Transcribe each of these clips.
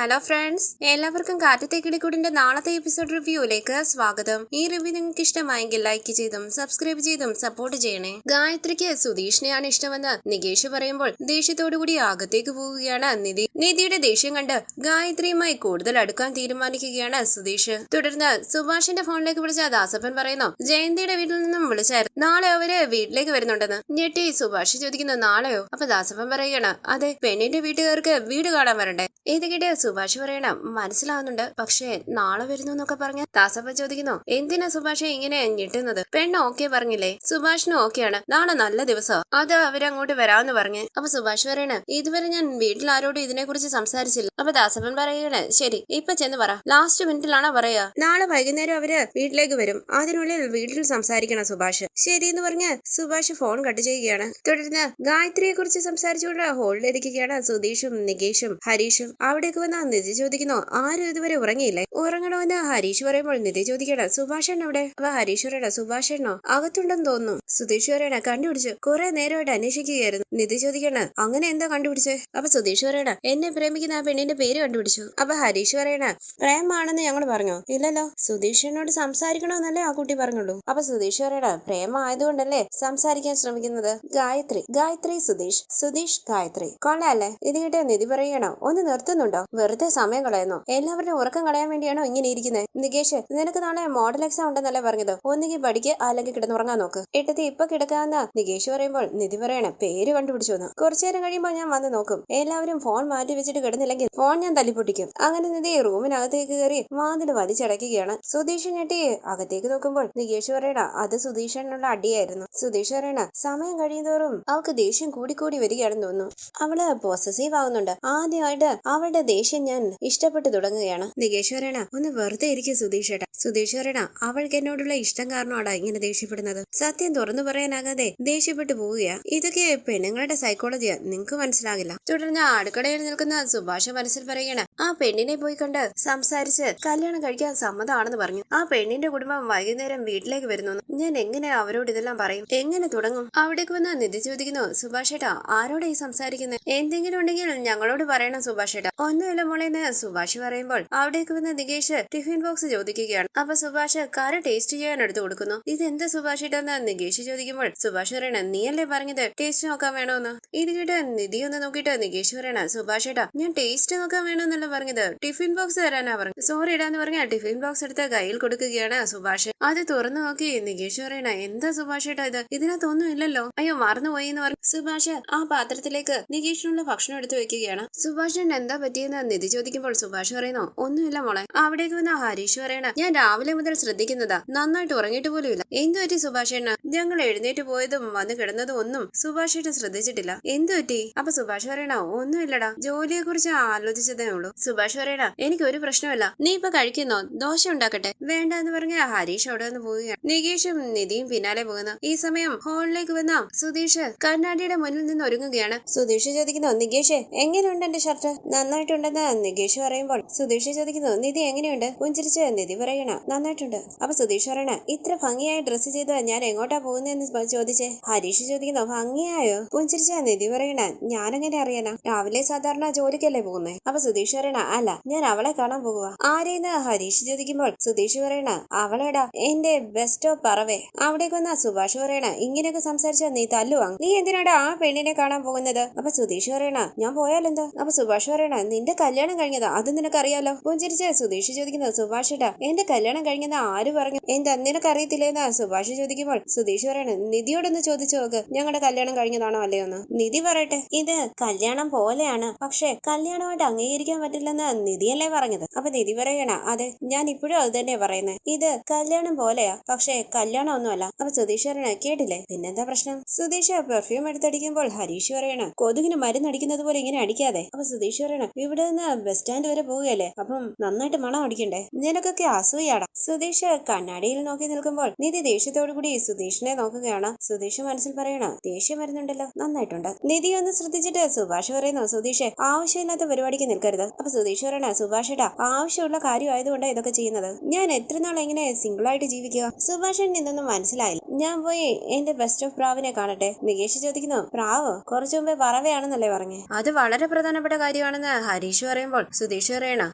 Hello friends, എല്ലാവർക്കും കാറ്റത്തെ കിളിക്കൂടിന്റെ നാളത്തെ episode റിവ്യൂയിലേക്ക് സ്വാഗതം. ഈ റിവ്യൂ നിങ്ങൾക്ക് ഇഷ്ടമായെങ്കിൽ ലൈക്ക് ചെയ്തും സബ്സ്ക്രൈബ് ചെയ്തും സപ്പോർട്ട് ചെയ്യണേ. ഗായത്രിക്ക് സുധീഷിനെയാണ് ഇഷ്ടമെന്ന് നികേഷ് പറയുമ്പോൾ ദേഷ്യത്തോടുകൂടി അകത്തേക്ക് പോവുകയാണ് നിധി. നിധിയുടെ ദേഷ്യം കണ്ട് ഗായത്രിയുമായി കൂടുതൽ അടുക്കാൻ തീരുമാനിക്കുകയാണ് സുധീഷ്. തുടർന്ന് സുഭാഷിന്റെ ഫോണിലേക്ക് വിളിച്ച ദാസപ്പൻ പറയുന്നു ജയന്തിയുടെ വീട്ടിൽ നിന്നും വിളിച്ചായിരുന്നു, നാളെ അവര് വീട്ടിലേക്ക് വരുന്നുണ്ടെന്ന്. ഞെട്ടി സുഭാഷ് ചോദിക്കുന്നു നാളെയോ? അപ്പൊ ദാസപ്പൻ പറയുകയാണ് അതെ, പെണ്ണിന്റെ വീട്ടുകാർക്ക് വീട് കാണാൻ വരണ്ടേ. ഇത് കേട്ട് സുഭാഷ് പറയണം മനസ്സിലാവുന്നുണ്ട്, പക്ഷേ നാളെ വരുന്നു എന്നൊക്കെ പറഞ്ഞ ദാസപ്പൻ ചോദിക്കുന്നു എന്തിനാ സുഭാഷ് ഇങ്ങനെ ഞെട്ടുന്നത്? പെണ്ണ് ഓക്കെ പറഞ്ഞില്ലേ? സുഭാഷിനും ഓക്കെയാണ്, നാളെ നല്ല ദിവസമാണ്, അത് അവരങ്ങോട്ട് വരാമെന്ന് പറഞ്ഞ്. അപ്പൊ സുഭാഷ് പറയണ ഇതുവരെ ഞാൻ വീട്ടിൽ ആരോടും ഇതിനെ കുറിച്ച് സംസാരിച്ചില്ല. അപ്പൊ ദാസപ്പൻ പറയണ ശരി, ഇപ്പൊ ചെന്ന് പറ, ലാസ്റ്റ് മിനിറ്റിലാണോ പറയാ, നാളെ വൈകുന്നേരം അവര് വീട്ടിലേക്ക് വരും, അതിനുള്ളിൽ വീട്ടിൽ സംസാരിക്കണം സുഭാഷ്. ശരി എന്ന് പറഞ്ഞ് സുഭാഷ് ഫോൺ കട്ട് ചെയ്യുകയാണ്. തുടർന്ന് ഗായത്രിയെ കുറിച്ച് സംസാരിച്ചുകൊണ്ട് ഹോളിലിരിക്കുകയാണ് സുധീഷും നികേഷും ഹരീഷും. അവിടേക്ക് വന്ന നിധി ചോദിക്കുന്നു ആരും ഇതുവരെ ഉറങ്ങിയില്ലേ? ഉറങ്ങണമെന്ന് ഹരീഷ് പറയുമ്പോൾ നിധി ചോദിക്കണം സുഭാഷൻ എവിടെ? അപ്പൊ ഹരീഷ് പറയണ സുഭാഷനോ അകത്തുണ്ടെന്ന് തോന്നുന്നു. സുധീഷ് പറയണ കണ്ടുപിടിച്ചു, കുറെ നേരമായിട്ട് അന്വേഷിക്കുകയായിരുന്നു. നിധി ചോദിക്കണ അങ്ങനെ എന്താ കണ്ടുപിടിച്ചേ? അപ്പൊ സുധീഷ് പറയണ എന്നെ പ്രേമിക്കുന്ന ആ പെണ്ണിന്റെ പേര് കണ്ടുപിടിച്ചു. അപ്പൊ ഹരീഷ് പറയണ പ്രേമാണെന്ന് ഞങ്ങൾ പറഞ്ഞോ? ഇല്ലല്ലോ, സുധീഷിനോട് സംസാരിക്കണമെന്നല്ലേ ആ കുട്ടി പറഞ്ഞുള്ളൂ. അപ്പൊ സുധീഷ് പറയണ പ്രേമ ആയതുകൊണ്ടല്ലേ സംസാരിക്കാൻ ശ്രമിക്കുന്നത്. ഗായത്രി സുധീഷ് ഗായത്രി കൊള്ളാല്ലേ. ഇത് കേട്ട് നിധി പറയണോ ഒന്ന് നിർത്തുന്നുണ്ടോ? വെറുതെ സമയം കളയുന്നു, എല്ലാവരുടെ ഉറക്കം കളയാൻ വേണ്ടിയാണോ ഇങ്ങനെ ഇരിക്കുന്നത്? നികേഷ് നിനക്ക് നാളെ മോഡൽ എക്സാം ഉണ്ടെന്നല്ലേ പറഞ്ഞത്, ഒന്നുകിൽ പഠിക്ക് അല്ലെങ്കിൽ കിടന്നുറങ്ങാൻ നോക്ക്. ഇട്ടത്തി ഇപ്പൊ കിടക്കാന്ന നികേഷ് പറയുമ്പോൾ നിധി പറയണ പേര് കണ്ടുപിടിച്ചോന്ന്. കുറച്ചു നേരം കഴിയുമ്പോൾ ഞാൻ വന്ന് നോക്കും, എല്ലാവരും ഫോൺ മാറ്റി വെച്ചിട്ട് കിടന്നില്ലെങ്കിൽ ഫോൺ ഞാൻ തല്ലിപ്പൊട്ടിക്കും. അങ്ങനെ നിധി റൂമിനകത്തേക്ക് കയറി വാതില് വലിച്ചടയ്ക്കുകയാണ്. സുധീഷ് ഞെട്ടി അകത്തേക്ക് നോക്കുമ്പോൾ നികേഷ് പറയണ അത് സുധീഷിനുള്ള അടിയായിരുന്നു. സുധീഷ് പറയണ സമയം കഴിയുന്തോറും അവൾക്ക് ദേഷ്യം കൂടിക്കൂടി വരികയാണെന്ന് തോന്നുന്നു, അവള് പോസസീവ് ആവുന്നുണ്ട്. ആദ്യമായിട്ട് അവളുടെ ദേഷ്യം ഞാൻ ഇഷ്ടപ്പെട്ടു തുടങ്ങുകയാണ്. നികേഷ് പറയണ ഒന്ന് വെറുതെ ഇരിക്കും സുധീഷേട്ടാ. സുധീഷ് പറയണ അവൾക്ക് എന്നോടുള്ള ഇഷ്ടം കാരണമാടാ ഇങ്ങനെ ദേഷ്യപ്പെടുന്നത്, സത്യം തുറന്നു പറയാനാകാതെ ദേഷ്യപ്പെട്ടു പോവുകയാ. ഇതൊക്കെ പെണ്ണുങ്ങളുടെ സൈക്കോളജിയാ, നിങ്ങക്ക് മനസ്സിലാകില്ല. തുടർന്ന് അടുക്കളയിൽ നിൽക്കുന്ന സുഭാഷ് മനസ്സിൽ പറയണ ആ പെണ്ണിനെ പോയി കണ്ട് സംസാരിച്ച് കല്യാണം കഴിക്കാൻ സമ്മതമാണെന്ന് പറഞ്ഞു. ആ പെണ്ണിന്റെ കുടുംബം വൈകുന്നേരം വീട്ടിലേക്ക് വരുന്നു, ഞാൻ എങ്ങനെ അവരോട് ഇതെല്ലാം പറയും, എങ്ങനെ തുടങ്ങും? അവിടേക്ക് വന്ന് നിധി ചോദിക്കുന്നു സുഭാഷേട്ടാ ആരോടെ ഈ സംസാരിക്കുന്നത്? എന്തെങ്കിലും ഉണ്ടെങ്കിൽ ഞങ്ങളോട് പറയണം സുഭാഷേട്ടാ. ഒന്നുമില്ല മോളേന്ന് സുഭാഷ് പറയുമ്പോൾ അവിടേക്ക് വന്ന് നികേഷ് ടിഫിൻ ബോക്സ് ചോദിക്കുകയാണ്. അപ്പൊ സുഭാഷ് കറി ടേസ്റ്റ് ചെയ്യാൻ എടുത്തു കൊടുക്കുന്നു. ഇതെന്താ സുഭാഷേട്ടാന്ന് നികേഷ് ചോദിക്കുമ്പോൾ സുഭാഷ് പറയണ നീയല്ലേ പറഞ്ഞത് ടേസ്റ്റ് നോക്കാൻ വേണോന്ന്. ഇത് കേട്ട് നിധി ഒന്ന് നോക്കിയിട്ട് നികേഷ് പറയണ സുഭാഷേട്ടാ ഞാൻ ടേസ്റ്റ് നോക്കാൻ വേണമെന്നല്ല പറഞ്ഞത്, ടിഫിൻ ബോക്സ് തരാനാ പറഞ്ഞു. സോറി ഇടാന്ന് പറഞ്ഞ ടിഫിൻ ബോക്സ് എടുത്ത് കയ്യിൽ കൊടുക്കുകയാണ് സുഭാഷ്. അത് തുറന്നു നോക്കി നികേഷ് പറയണ എന്താ സുഭാഷേട്ടാ ഇത്, ഇതിനകത്തൊന്നും ഇല്ലല്ലോ. അയ്യോ മറന്നുപോയി എന്ന് പറഞ്ഞു സുഭാഷ് ആ പാത്രത്തിലേക്ക് നികേഷിനുള്ള ഭക്ഷണം എടുത്തു വെക്കുകയാണ്. സുഭാഷിന് എന്താ പറ്റിയെന്ന് നിധി ചോദിക്കുമ്പോൾ സുഭാഷ് പറയുന്നു ഒന്നുമില്ല മോളെ. അവിടേക്ക് വന്ന ഹരീഷ് പറയണ ഞാൻ രാവിലെ മുതൽ ശ്രദ്ധിക്കുന്നതാ, നന്നായിട്ട് ഉറങ്ങിയിട്ട് പോലും ഇല്ല. എന്തു പറ്റി സുഭാഷേണ്ണ? ഞങ്ങൾ എഴുന്നേറ്റ് പോയതും വന്ന് കിടന്നതും ഒന്നും സുഭാഷേട്ട് ശ്രദ്ധിച്ചിട്ടില്ല, എന്തു പറ്റി? അപ്പൊ സുഭാഷ് പറയണ ഒന്നുമില്ലടാ, ജോലിയെ കുറിച്ച് ആലോചിച്ചതേ ഉള്ളൂ. സുഭാഷ് പറയണ എനിക്ക് ഒരു പ്രശ്നമല്ല, നീ ഇപ്പൊ കഴിക്കുന്നോ? ദോശ ഉണ്ടാക്കട്ടെ? വേണ്ട എന്ന് പറഞ്ഞ ഹരീഷ് അവിടെ നിന്ന് പോവുകയാണ്. നികേഷും നിധിയും പിന്നാലെ പോകുന്നു. ഈ സമയം ഹോളിലേക്ക് വന്ന സുധീഷ് കണ്ണാടിയുടെ മുന്നിൽ നിന്ന് ഒരുങ്ങുകയാണ്. സുധീഷ് ചോദിക്കുന്നു നികേഷ് എങ്ങനെയുണ്ട് എന്റെ ഷർട്ട്? നന്നായിട്ടുണ്ടെന്ന് നികേഷ് പറയുമ്പോൾ സുധീഷ് ചോദിക്കുന്നു നിധി എങ്ങനെയുണ്ട്? പുഞ്ചിരിച്ച് നിധി പറയണ നന്നായിട്ടുണ്ട്. അപ്പൊ സുധീഷ് പറയണ ഇത്ര ഭംഗിയായി ഡ്രസ്സ് ചെയ്ത് ഞാൻ എങ്ങോട്ടാ പോകുന്നതെന്ന് ചോദിച്ചേ. ഹരീഷ് ചോദിക്കുന്നു ഭംഗിയായോ? പുഞ്ചിരിച്ച നിധി പറയണ ഞാനെങ്ങനെ അറിയാനാ, രാവിലെ സാധാരണ ജോലിക്കല്ലേ പോകുന്നേ. അപ്പൊ സുധീഷ് പറയണ അല്ല, ഞാൻ അവളെ കാണാൻ പോകുക. ആരെയെന്ന് ഹരീഷ് ചോദിക്കുമ്പോൾ സുധീഷ് പറയണ അവളെടാ എന്റെ ബെസ്റ്റോ പറവേ. അവിടേക്ക് വന്ന സുഭാഷ് പറയണ ഇങ്ങനെയൊക്കെ സംസാരിച്ചാ നീ തല്ലുവാങ്, നീ എന്തിനാടാ ആ പെണ്ണിനെ കാണാൻ പോകുന്നത്? അപ്പൊ സുധീഷ് പറയണ ഞാൻ പോയാലെന്താ? അപ്പൊ സുഭാഷ് പറയണ നിന്റെ കല്യാണം കഴിഞ്ഞതാ, അത് നിനക്കറിയാലോ. പുഞ്ചിരിച്ച് സുധീഷ് ചോദിക്കുന്നു സുഭാഷേട്ടാ എന്റെ കല്യാണം കഴിഞ്ഞെന്ന് ആര് പറഞ്ഞു? എന്താ നിനക്കറിയത്തില്ലേന്ന് സുഭാഷ് ചോദിക്കുമ്പോൾ സുധീഷ് പറയണ നിധിയോടൊന്ന് ചോദിച്ചു നോക്ക്, ഞങ്ങളുടെ കല്യാണം കഴിഞ്ഞതാണോ അല്ലയോന്ന്. നിധി പറയട്ടെ ഇത് കല്യാണം പോലെയാണ്, പക്ഷെ കല്യാണമായിട്ട് അംഗീകരിക്കാൻ പറ്റില്ലെന്ന് നിധിയല്ലേ പറഞ്ഞത്. അപ്പൊ നിധി പറയണ അതെ, ഞാൻ ഇപ്പോഴും അത് തന്നെ പറയുന്നത്, ഇത് കല്യാണം പോലെയാ, പക്ഷെ കല്യാണം ഒന്നുമല്ല. അപ്പൊ സുധീഷ് പറയണ കേട്ടില്ലേ, പിന്നെന്താ പ്രശ്നം? സുധീഷ് പെർഫ്യൂം എടുത്തടിക്കുമ്പോൾ ഹരീഷ് പറയണ കൊതുകിന് മരുന്നടിക്കുന്നത് പോലെ ഇങ്ങനെ അടിക്കാതെ. അപ്പൊ സുധീഷ് പറയണ ഇവിടെ നിന്ന് ബസ് സ്റ്റാൻഡ് വരെ പോവുകയല്ലേ, അപ്പം നന്നായിട്ട് മണം അടിക്കണ്ടേ, നിനക്കൊക്കെ അസൂയാടാ. സുധീഷ് കണ്ണാടിയിൽ നോക്കി നിൽക്കുമ്പോൾ നിധി ദേഷ്യത്തോടു കൂടി സുധീഷിനെ നോക്കുകയാണ്. സുധീഷ് മനസ്സിൽ പറയണ ദേഷ്യം വരുന്നുണ്ടല്ലോ, നന്നായിട്ടുണ്ട്. നിധി ഒന്ന് ശ്രദ്ധിച്ചിട്ട് സുഭാഷ് പറയുന്നു സുധീഷ് ആവശ്യമില്ലാത്ത പരിപാടിക്ക് നിൽക്കരുത്. അപ്പൊ സുധീഷ് പറയണ സുഭാഷേട്ടാ ആവശ്യമുള്ള കാര്യമായതുകൊണ്ട് ഇതൊക്കെ ചെയ്യുന്നത്. ഞാൻ എത്ര നാൾ എങ്ങനെ സിംഗിൾ ആയിട്ട് ജീവിക്കുക? സുഭാഷേട്ടൻ ഇതൊന്നും മനസ്സിലായില്ല. ഞാൻ പോയി എന്റെ ബെസ്റ്റ് ഓഫ് പ്രാവിനെ കാണട്ടെ. നികേഷ് ചോദിക്കുന്നു പ്രാവ് കുറച്ചു മുമ്പേ പറവയാണെന്നല്ലേ പറഞ്ഞേ? അത് വളരെ പ്രധാനപ്പെട്ട കാര്യമാണെന്ന് ഹരീഷ് പറയുമ്പോൾ സുധീഷ് പറയണ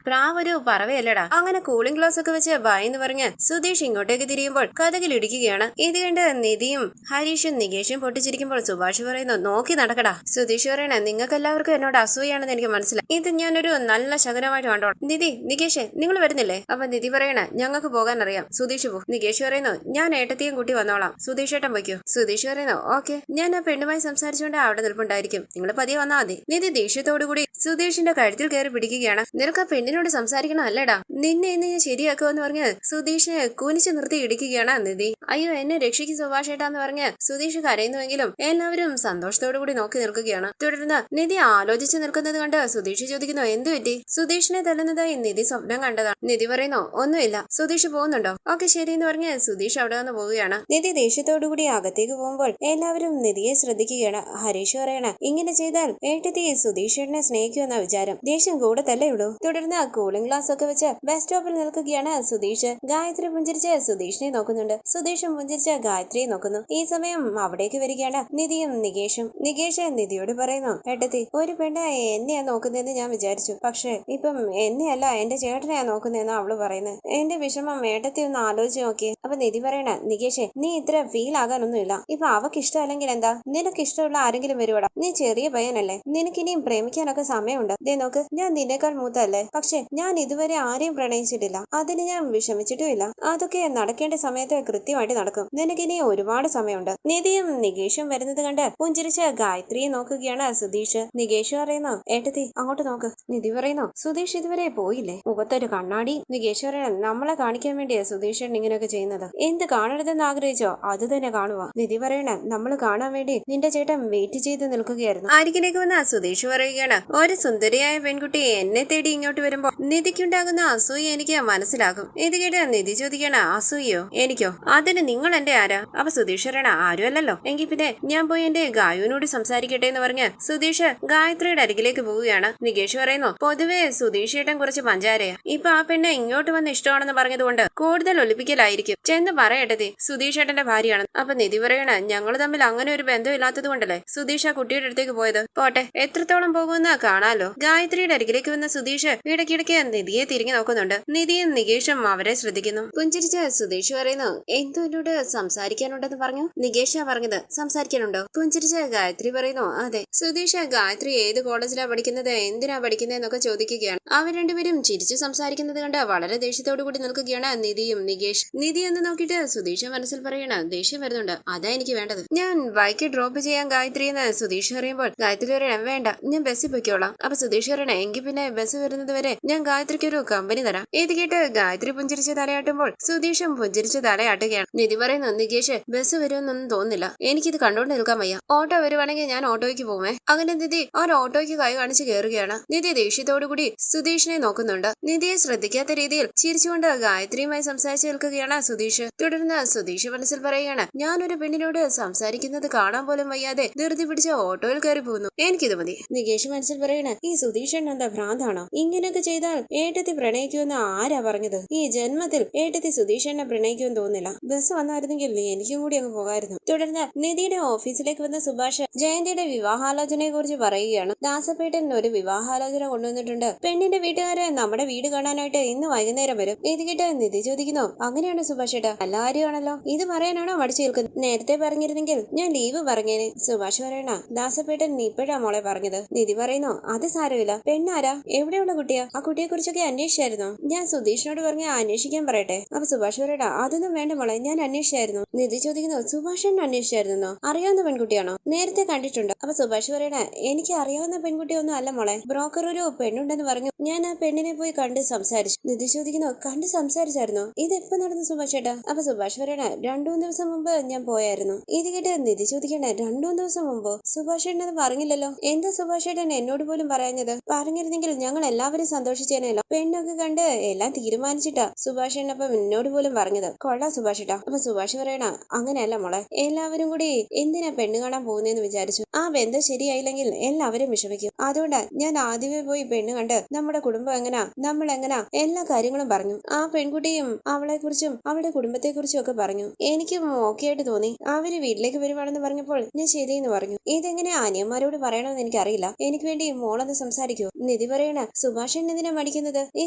പ്രാവ് ഒരു പറവയല്ലടാ. അങ്ങനെ കൂളിംഗ് ഗ്ലാസ് ഒക്കെ വെച്ച് ബൈ എന്ന് പറഞ്ഞ് സുധീഷ് ഇങ്ങോട്ടേക്ക് തിരിയുമ്പോൾ കഥകിൽ ഇടിക്കുകയാണ്. ഇത് കണ്ട് നിധിയും ഹരീഷും നികേഷും പൊട്ടിച്ചിരിക്കുമ്പോൾ സുഭാഷ് പറയുന്നു നോക്കി നടക്കടാ. സുധീഷ് പറയണ നിങ്ങൾക്ക് എല്ലാവർക്കും എന്നോട് അസൂയാണെന്ന് എനിക്ക് മനസ്സിലായി. ഇത് ഞാനൊരു നല്ല ശകനമായിട്ട് കണ്ടോളാം. നിധി നികേഷ് നിങ്ങൾ വരുന്നില്ലേ? അപ്പൊ നിധി പറയണ ഞങ്ങൾക്ക് പോകാൻ അറിയാം, സുധീഷ് പോ. നികേഷ് പറയുന്നു ഞാൻ ഏട്ടത്തെയും കൂട്ടി വന്നോളാം, സുധീഷ് ഏട്ടൻ വയ്ക്കൂ. സുധീഷ് പറയുന്നു ഓക്കെ, ഞാൻ ആ പെണ്ണുമായി സംസാരിച്ചുകൊണ്ട് അവിടെ നിൽപ്പുണ്ടായിരിക്കും, നിങ്ങൾ പതിയെ വന്നാൽ മതി. നിധി ദേഷ്യത്തോടുകൂടി സുധീഷിന്റെ കഴുത്തിൽ കയറി പിടിക്കുകയാണ്. നിനക്ക് ആ പെണ്ണിനോട് സംസാരിക്കണം അല്ലേടാ, നിന്നെ ഇന്ന് ഞാൻ ശരിയാക്കുമെന്ന് പറഞ്ഞ് സുധീഷിനെ കുനിച്ചു നിർത്തി ഇടിക്കുകയാണ് നിധി. അയ്യോ എന്നെ രക്ഷിക്കും സുഭാഷേട്ടാന്ന് പറഞ്ഞ് സുധീഷ് കരയുന്നുവെങ്കിലും എല്ലാവരും സന്തോഷത്തോടുകൂടി നോക്കി നിൽക്കുകയാണ്. തുടർന്ന് നിധി ആലോചിച്ച് നിൽക്കുന്നത് കണ്ട് സുധീഷ് ചോദിക്കുന്നു എന്തു പറ്റി? സുധീഷിനെ തല്ലുന്നതായി നിധി സ്വപ്നം കണ്ടതാണ്. നിധി പറയുന്നു ഒന്നുമില്ല. സുധീഷ് പോകുന്നുണ്ടോ? ഓക്കെ ശരി എന്ന് പറഞ്ഞ് സുധീഷ് അവിടെ നിന്ന് പോവുകയാണ്. നിധി ദേഷ്യത്തോടുകൂടി അകത്തേക്ക് പോകുമ്പോൾ എല്ലാവരും നിധിയെ ശ്രദ്ധിക്കുകയാണ്. ഹരീഷ് പറയണ ഇങ്ങനെ ചെയ്താൽ ഏട്ടത്തി സുധീഷേട്ടനെ സ്നേഹിക്കുമെന്ന വിചാരം, ദേഷ്യം കൂടത്തല്ലേ ഉള്ളൂ. തുടർന്ന് കൂളിംഗ് ഗ്ലാസ് ഒക്കെ വെച്ച് ബസ് സ്റ്റോപ്പിൽ നിൽക്കുകയാണ് സുധീഷ്. ഗായത്രി പുഞ്ചിരിച്ച് സുധീഷിനെ നോക്കുന്നുണ്ട്. സുധീഷും പുഞ്ചിരിച്ച് ഗായത്രിയെ നോക്കുന്നു. ഈ സമയം അവിടേക്ക് വരികയാണ് നിധിയും നികേഷും. നികേഷ് നിധിയോട് പറയുന്നു ഏട്ടത്തി ഒരു പെണ്ണ് എന്നെയാ നോക്കുന്നതെന്ന് ഞാൻ വിചാരിച്ചു, പക്ഷെ ഇപ്പം എന്നെയല്ല എന്റെ ചേട്ടനെയാ നോക്കുന്നതെന്ന് അവള് പറയുന്നത്. എന്റെ വിഷമം ഏട്ടത്തി ഒന്ന് ആലോചിച്ച് നോക്കിയേ. അപ്പൊ നിധി പറയണ നികേഷേ നീ ഇത്ര ഫീൽ ആകാനൊന്നുമില്ല. ഇപ്പൊ അവക്ക് ഇഷ്ടമല്ലെങ്കിൽ എന്താ, നിനക്ക് ഇഷ്ടമുള്ള ആരെങ്കിലും വരുവാടാ. നീ ചെറിയ പയ്യനല്ലേ, നിനക്കിനിയും പ്രേമിക്കാനൊക്കെ സമയമുണ്ട്. ദേ നോക്ക്, ഞാൻ നിന്നേക്കാൾ മൂത്തല്ലേ, പക്ഷെ ഞാൻ ഇതുവരെ ആരെയും പ്രണയിച്ചിട്ടില്ല. അതിന് ഞാൻ വിഷമിച്ചിട്ടുമില്ല. അതൊക്കെ നടക്കേണ്ട സമയത്ത് കൃത്യമായിട്ട് നടക്കും. നിനക്കിനി ഒരുപാട് സമയമുണ്ട്. നിധിയും നികേഷും വരുന്നത് കണ്ട് പുഞ്ചിരിച്ച് ഗായത്രിയെ നോക്കുകയാണ് സുധീഷ്. നികേഷ് പറയുന്നു ഏട്ടത്തി അങ്ങോട്ട് നോക്ക്. നിധി പറയുന്നു സുധീഷ് ഇതുവരെ പോയില്ലേ? മുഖത്തൊരു കണ്ണാടി. നികേഷ് പറയണം നമ്മളെ കാണിക്കാൻ വേണ്ടിയാ സുധീഷൻ ഇങ്ങനെയൊക്കെ ചെയ്യുന്നത്. എന്ത് കാണരുതെന്ന് ആഗ്രഹിച്ചോ അത് തന്നെ കാണുക. നിധി പറയണ നമ്മൾ കാണാൻ വേണ്ടി നിന്റെ ചേട്ടൻ വെയിറ്റ് ചെയ്ത് നിൽക്കുകയായിരുന്നു. അരികിലേക്ക് വന്ന സുധീഷ് പറയുകയാണ് ഒരു സുന്ദരിയായ പെൺകുട്ടി എന്നെ തേടി ഇങ്ങോട്ട് വരുമ്പോ നിധിക്കുണ്ടാകുന്ന അസൂയ എനിക്ക് മനസ്സിലാകും. ഇത് കേട്ട് നിധി ചോദിക്കണ അസൂയോ? എനിക്കോ? അതിന് നിങ്ങൾ എന്റെ ആരാ? അപ്പൊ സുധീഷ് പറയണ ആരുമല്ലല്ലോ. എങ്കിൽ പിന്നെ ഞാൻ പോയി എന്റെ ഗായുവിനോട് സംസാരിക്കട്ടെ എന്ന് പറഞ്ഞ് സുധീഷ് ഗായത്രിയുടെ അരികിലേക്ക് പോവുകയാണ്. നികേഷ് പറയുന്നു പൊതുവെ സുധീഷ് ഏട്ടൻ കുറച്ച് പഞ്ചാരയാ. ഇപ്പൊ ആ പെണ്ണ് ഇങ്ങോട്ട് വന്ന് ഇഷ്ടമാണെന്ന് പറഞ്ഞതുകൊണ്ട് കൂടുതൽ ഒളിപ്പിക്കലായിരിക്കും. ചെന്ന് പറയട്ടതി സുധീഷ് ഏട്ടന്റെ ഭാര്യയാണ്. അപ്പൊ നിധി പറയണ ഞങ്ങൾ തമ്മിൽ അങ്ങനെ ഒരു ബന്ധം ഇല്ലാത്തത് കൊണ്ടല്ലേ സുധീഷ് ആ കുട്ടിയുടെ അടുത്തേക്ക് പോയത്. പോട്ടെ എത്രത്തോളം പോകുമെന്ന് കാണാലോ. ഗായത്രിയുടെ അരികിലേക്ക് വന്ന സുധീഷ് ഇടയ്ക്കിടയ്ക്ക് നിധിയെ തിരിഞ്ഞു നോക്കുന്നുണ്ട്. നിധിയും നികേഷും അവരെ ശ്രദ്ധിക്കുന്നു. പുഞ്ചിരിച്ച് സുധീഷ് പറയുന്നു എന്തോ എന്നോട് സംസാരിക്കാനുണ്ടെന്ന് പറഞ്ഞു. നികേഷാ പറഞ്ഞത് സംസാരിക്കാനുണ്ടോ? പുഞ്ചിരിച്ച് ഗായത്രി പറയുന്നു അതെ. സുധീഷ് ഗായത്രി ഏത് കോളേജിലാ പഠിക്കുന്നത്, എന്തിനാ പഠിക്കുന്നത് എന്നൊക്കെ ചോദിക്കുകയാണ്. അവർ രണ്ടുപേരും ചിരിച്ചു സംസാരിക്കുന്നത് കണ്ട് വളരെ ദേഷ്യത്തോടു കൂടി നിൽക്കുകയാണ് നിധിയും നികേഷ്. നിധി എന്ന് നോക്കിയിട്ട് സുധീഷ് മനസ്സിൽ പറയണ ദേഷ്യം വരുന്നുണ്ട്, അതാ എനിക്ക് വേണ്ടത്. ഞാൻ ബൈക്ക് ഡ്രോപ്പ് ചെയ്യാൻ ഗായത്രി എന്ന് സുധീഷ് പറയുമ്പോൾ ഗായത്രി പറയണം വേണ്ട ഞാൻ ബസ്സിൽ പൊയ്ക്കോളാം. അപ്പൊ സുധീഷ് പറയണ എങ്കിൽ പിന്നെ ബസ് വരുന്നത് വരെ ഞാൻ ഗായത്രിക്ക് ഒരു കമ്പനി തരാം. ഇത് കേട്ട് ഗായത്രി പുഞ്ചിരിച്ച് തലയാട്ടുമ്പോൾ സുധീഷും പുഞ്ചിരിച്ച് തലയാട്ടുകയാണ്. നിധി പറയുന്നു നികേഷ് ബസ് വരുമെന്നൊന്നും തോന്നുന്നില്ല, എനിക്കിത് കണ്ടോണ്ട് നിൽക്കാൻ വയ്യ. ഓട്ടോ വരുവാണെങ്കിൽ ഞാൻ ഓട്ടോയ്ക്ക് പോവേ. അങ്ങനെ നിധി ഒരു ഓട്ടോയ്ക്ക് കൈ കാണിച്ച് കയറുകയാണ്. നിധി ദേഷ്യത്തോടുകൂടി സുധീഷിനെ നോക്കുന്നുണ്ട്. നിധിയെ ശ്രദ്ധിക്കാത്ത രീതിയിൽ ചിരിച്ചുകൊണ്ട് ഗായത്രിയുമായി സംസാരിച്ച് നിൽക്കുകയാണ് സുധീഷ്. തുടർന്ന് സുധീഷ് മനസ്സിൽ പറയുകയാണ് ഞാനൊരു പെണ്ണിനോട് സംസാരിക്കുന്നത് കാണാൻ പോലും വയ്യാതെ ധൃതി പിടിച്ച ഓട്ടോയിൽ കയറി പോകുന്നു, എനിക്കിത് മതി. നികേഷ് മനസ്സിൽ പറയണ ഈ സുധീഷൻ എന്താ ഭ്രാന്താണോ? ഇങ്ങനെയൊക്കെ ചെയ്താൽ ഏട്ടത്തി പ്രണയിക്കുമെന്ന് ആരാ പറഞ്ഞത്? ഈ ജന്മത്തിൽ ഏട്ടത്തി സുധീഷനെ പ്രണയിക്കുമെന്ന് തോന്നുന്നില്ല. ബസ് വന്നായിരുന്നെങ്കിൽ എനിക്കും കൂടി അങ്ങ് പോകായിരുന്നു. തുടർന്ന് നിധിയുടെ ഓഫീസിലേക്ക് വന്ന സുഭാഷ് ജയന്തിയുടെ വിവാഹാലോചനയെ കുറിച്ച് പറയുകയാണ്. ദാസപ്പേട്ടൻ ഒരു വിവാഹാലോചന കൊണ്ടുവന്നിട്ടുണ്ട്. പെണ്ണിന്റെ വീട്ടുകാരെ നമ്മുടെ വീട് കാണാനായിട്ട് ഇന്ന് വൈകുന്നേരം വരും. ഇത് കേട്ട് നിധി ചോദിക്കുന്നു അങ്ങനെയാണ് സുഭാഷ് ഏട്ടാ? നല്ല കാര്യമാണല്ലോ. ഇത് പറയാനാണോ മടിച്ചു നിൽക്കുന്നത്? നേരത്തെ പറഞ്ഞിരുന്നെങ്കിൽ ഞാൻ ലീവ് പറഞ്ഞേനെ. സുഭാഷ് പറയണ ദാസപ്പേട്ടൻ ഇപ്പോഴാ മോളെ പറഞ്ഞത്. നിധി പറയുന്നു അത് സാരമില്ല. പെണ്ണാരാ? എവിടെയുള്ള കുട്ടിയാ? ആ കുട്ടിയെ കുറിച്ചൊക്കെ അന്വേഷിച്ചായിരുന്നു. ഞാൻ സുധീഷിനോട് പറഞ്ഞ അന്വേഷിക്കാൻ പറയട്ടെ? അപ്പൊ സുഭാഷ് പറയണ അതൊന്നും വേണ്ട മോളെ, ഞാൻ അന്വേഷിച്ചായിരുന്നു. നിധി ചോദിക്കുന്നു സുഭാഷേട്ടൻ അന്വേഷിച്ചായിരുന്നോ? അറിയാവുന്ന പെൺകുട്ടിയാണോ? നേരത്തെ കണ്ടിട്ടുണ്ടോ? അപ്പൊ സുഭാഷ് പറയണ എനിക്ക് അറിയാവുന്ന പെൺകുട്ടിയൊന്നും അല്ല മോളെ, ബ്രോക്കർ ഒരു പെണ്ണുണ്ടെന്ന് പറഞ്ഞു. ഞാൻ ആ പെണ്ണിനെ പോയി കണ്ട് സംസാരിച്ചു. നിധി ചോദിക്കുന്നു കണ്ട് സംസാരിച്ചായിരുന്നോ? ഇത് എപ്പോ നടന്നു സുഭാഷ് ഏട്ടാ? അപ്പൊ സുഭാഷ് പറയണ 2-3 ദിവസം മുമ്പ് ഞാൻ പോയായിരുന്നു. ഇത് കേട്ട് നിധി ചോദിക്കണ 2-3 ദിവസം മുമ്പോ? സുഭാഷ് ഏട്ടൻ അത് പറഞ്ഞില്ലല്ലോ. എന്താ സുഭാഷ് ഏട്ടൻ എന്നോട് പോലും പറയാഞ്ഞത്? പറഞ്ഞിരുന്നെങ്കിൽ ഞങ്ങൾ എല്ലാവരും സന്തോഷിച്ചേനല്ലോ. പെണ്ണൊക്കെ കണ്ട് എല്ലാം തീരുമാനിച്ചിട്ടാ സുഭാഷ് ഏട്ടനപ്പം എന്നോട് പോലും പറഞ്ഞത്. കൊള്ളാം സുഭാഷ് ഏട്ടാ. അപ്പൊ സുഭാഷ് പറയണ അങ്ങനെയല്ല മോളെ, എല്ലാവരും കൂടി എന്തിനാ പെണ്ണ് കാണാൻ പോകുന്നതെന്ന് വിചാരിച്ചു. ആ ബന്ധം ശരിയായില്ലെങ്കിൽ എല്ലാവരും വിഷമിക്കും. അതുകൊണ്ടാ ഞാൻ ആദ്യമേ പോയി പെണ്ണ് കണ്ട് നമ്മുടെ കുടുംബം എങ്ങനാ, നമ്മൾ എങ്ങനാ, എല്ലാ കാര്യങ്ങളും പറഞ്ഞു. ആ പെൺകുട്ടിയും അവളെ കുറിച്ചും അവളുടെ കുടുംബത്തെ കുറിച്ചും ഒക്കെ പറഞ്ഞു. എനിക്കും ഓക്കെ ആയിട്ട് തോന്നി. അവര് വീട്ടിലേക്ക് വരുവാണെന്ന് പറഞ്ഞപ്പോൾ ഞാൻ ശരിയെന്ന് പറഞ്ഞു. ഇതെങ്ങനെ അനിയന്മാരോട് പറയണമെന്ന് എനിക്കറിയില്ല. എനിക്ക് വേണ്ടി മോളൊന്ന് സംസാരിക്കൂ. നിധി പറയണ സുഭാഷൻ എന്തിനാ മടിക്കുന്നത്? ഈ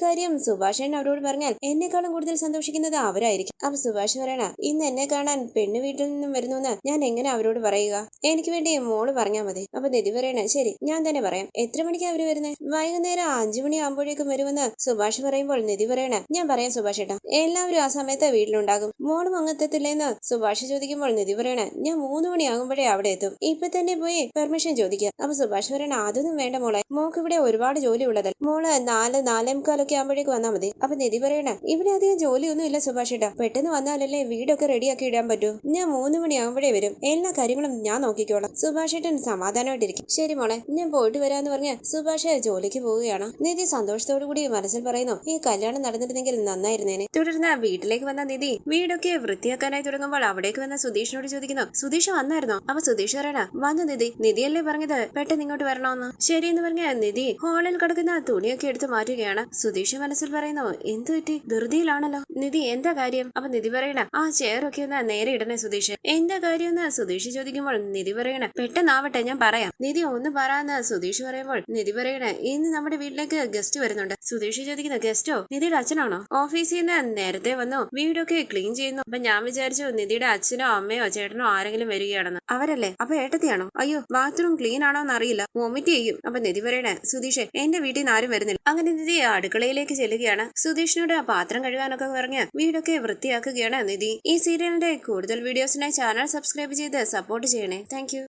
കാര്യം സുഭാഷൻ അവരോട് പറഞ്ഞാൽ എന്നെക്കാളും കൂടുതൽ സന്തോഷിക്കുന്നത് അവരായിരിക്കും. അപ്പൊ സുഭാഷ് പറയണ, ഇന്ന് എന്നെ കാണാൻ പെണ്ണ് വീട്ടിൽ നിന്നും വരുന്നു ഞാൻ എങ്ങനെ അവരോട് പറയുക? എനിക്ക് വേണ്ടി മോള് പറഞ്ഞാൽ മതി. അപ്പൊ നിധി പറയണ, ശരി ഞാൻ തന്നെ പറയാം. എത്ര മണിക്കാ അവര് വരുന്നത്? വൈകുന്നേരം 5 മണി ആകുമ്പോഴേക്കും വരുമെന്ന് സുഭാഷ് പറയുമ്പോൾ നിധി പറയണ, ഞാൻ പറയാം സുഭാഷ് ഏട്ടാ, എല്ലാവരും ആ സമയത്ത് വീട്ടിലുണ്ടാകും. മോളും അങ്ങെത്തത്തില്ലേന്ന് സുഭാഷ് ചോദിക്കുമ്പോൾ നിധി പറയണ, ഞാൻ 3 മണിയാകുമ്പോഴേ അവിടെ എത്തും. ഇപ്പൊ തന്നെ പോയി പെർമിഷൻ ചോദിക്കുക. അപ്പൊ സുഭാഷ് പറയണ, അതൊന്നും വേണ്ട മോളെ, മോക്ക് ഇവിടെ ഒരുപാട് ജോലി ഉള്ളതല്ല. മോള് 4-4:45 ആകുമ്പോഴേക്ക് വന്നാൽ മതി. അപ്പൊ നിധി പറയണ, ഇവിടെ അധികം ജോലിയൊന്നും ഇല്ല സുഭാഷ് ഏട്ടാ, പെട്ടെന്ന് വന്നാലല്ലേ വീടൊക്കെ റെഡിയാക്കി ഇടാൻ പറ്റൂ. ഞാൻ 3 മണിയാകുമ്പോഴേ വരും. എല്ലാ കാര്യങ്ങളും ഞാൻ നോക്കിക്കോളാം. സുഭാഷ് ഏട്ടൻ സമാധാനമായിട്ടിരിക്കും. ശരി മോളെ, ഞാൻ പോയിട്ട് വരാന്ന് പറഞ്ഞ് സുഭാഷ് ജോലിക്ക് പോവുകയാണ്. നിധി സന്തോഷത്തോടു കൂടി മനസ്സിൽ പറയുന്നു, ഈ കല്യാണം നടന്നിരുന്നെങ്കിൽ നന്നായിരുന്നേനെ. തുടർന്ന് വീട്ടിലേക്ക് വന്ന നിധി വീടൊക്കെ വൃത്തിയാക്കാനായി തുടങ്ങുമ്പോൾ അവിടേക്ക് വന്ന സുധീഷിനോട് ചോദിക്കുന്നു, സുധീഷ് വന്നായിരുന്നോ? അപ്പൊ സുധീഷ് പറയണ, വന്നു നിധി, നിധിയല്ലേ പറഞ്ഞത് പെട്ടെന്ന് ഇങ്ങോട്ട് വരണമെന്ന്. ശരിയെന്ന് പറഞ്ഞ നിധി ഹാളിൽ കിടക്കുന്ന തുണിയൊക്കെ എടുത്ത് മാറ്റുകയാണ്. സുധീഷ് മനസ്സിൽ പറയുന്നു, എന്ത് പറ്റി, ധൃതിയിലാണല്ലോ. നിധി എന്താ കാര്യം? അപ്പൊ നിധി പറയണ, ആ ചെയറൊക്കെ ഒന്ന് നേരെ ഇടണേ സുധീഷ്. എന്താ കാര്യം എന്ന് സുധീഷ് ചോദിക്കുമ്പോൾ നിധി പറയണ, പെട്ടെന്നാവട്ടെ ഞാൻ പറയാം. നിധി ഒന്ന് പറയാന്ന് സുധീഷ് പറയുമ്പോൾ നിധി പറയണ, ഇന്ന് നമ്മുടെ വീട്ടിലേക്ക് ഗസ്റ്റ് വരുന്നുണ്ട്. സുധീഷ് ചോദിക്കുന്ന, ഗസ്റ്റോ? നിധിയുടെ അച്ഛനാണോ? ഓഫീസിൽ നിന്ന് നേരത്തെ വന്നു, വീടൊക്കെ ക്ലീൻ ചെയ്യുന്നു. അപ്പൊ ഞാൻ വിചാരിച്ചു നിധിയുടെ അച്ഛനോ അമ്മയോ ചേട്ടനോ ആരെങ്കിലും വരികയാണെന്ന്. അവരല്ലേ? അപ്പൊ ഏട്ടത്തിയാണോ? അയ്യോ, ബാത്റൂം ക്ലീൻ ആണോ എന്നറിയില്ല, വോമിറ്റ് ചെയ്യും. അപ്പൊ നിധി പറയണ, സുധീഷ് എന്റെ വീട്ടിൽ നിന്ന് ആരും വരുന്നില്ല. അങ്ങനെ നിധി അടുക്കളയിലേക്ക് ചെല്ലുകയാണ്. സുധീഷിനോട് പാത്രം കഴുകാനൊക്കെ പറഞ്ഞ് വീടൊക്കെ വൃത്തിയാക്കുകയാണ് നിധി. ഈ സീരിയലിന്റെ കൂടുതൽ വീഡിയോസിനായി ചാനൽ സബ്സ്ക്രൈബ് ചെയ്ത് സപ്പോർട്ട് ചെയ്യണേ. താങ്ക്